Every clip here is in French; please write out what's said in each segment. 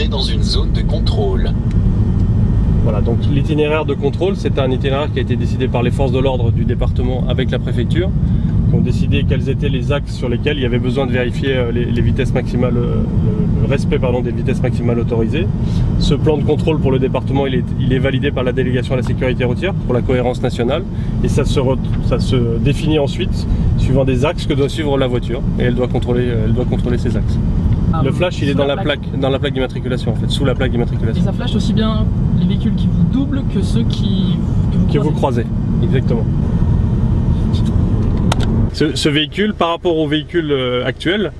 entrez dans une zone de contrôle. Voilà, donc l'itinéraire de contrôle, c'est un itinéraire qui a été décidé par les forces de l'ordre du département avec la préfecture, qui ont décidé quels étaient les axes sur lesquels il y avait besoin de vérifier les vitesses maximales, le respect des vitesses maximales autorisées. Ce plan de contrôle pour le département, il est validé par la délégation à la sécurité routière pour la cohérence nationale, et ça se définit ensuite suivant des axes que doit suivre la voiture, et elle doit contrôler ces axes. Le flash, il est dans la plaque d'immatriculation, en fait, sous la plaque d'immatriculation. Et ça flash aussi bien les véhicules qui vous doublent que ceux que vous croisez. Exactement. Ce véhicule, par rapport aux véhicules actuels,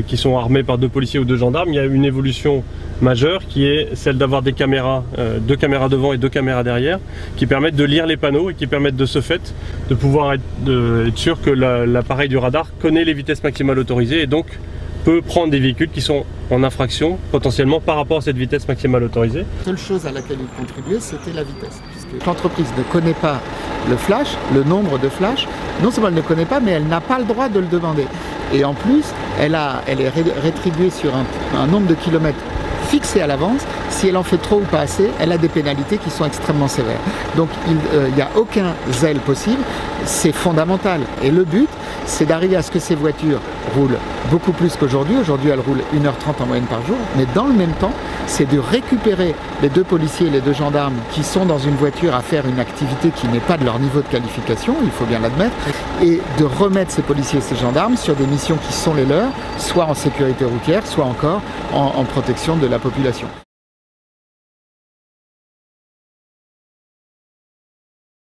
qui sont armés par 2 policiers ou 2 gendarmes, il y a une évolution majeure qui est celle d'avoir des caméras, 2 caméras devant et 2 caméras derrière, qui permettent de lire les panneaux et qui permettent de ce fait de pouvoir être sûr que l'appareil du radar connaît les vitesses maximales autorisées et donc peut prendre des véhicules qui sont en infraction potentiellement par rapport à cette vitesse maximale autorisée. La seule chose à laquelle il contribuait, c'était la vitesse. Puisque l'entreprise ne connaît pas le flash, le nombre de flash, non seulement elle ne connaît pas, mais elle n'a pas le droit de le demander. Et en plus, elle est rétribuée sur un nombre de kilomètres fixé à l'avance. Si elle en fait trop ou pas assez, elle a des pénalités qui sont extrêmement sévères. Donc il n'y a aucun zèle possible, c'est fondamental. Et le but, c'est d'arriver à ce que ces voitures roulent beaucoup plus qu'aujourd'hui. Aujourd'hui, elles roulent 1h30 en moyenne par jour. Mais dans le même temps, c'est de récupérer les 2 policiers et les 2 gendarmes qui sont dans une voiture à faire une activité qui n'est pas de leur niveau de qualification, il faut bien l'admettre, et de remettre ces policiers et ces gendarmes sur des missions qui sont les leurs, soit en sécurité routière, soit encore en protection de la population.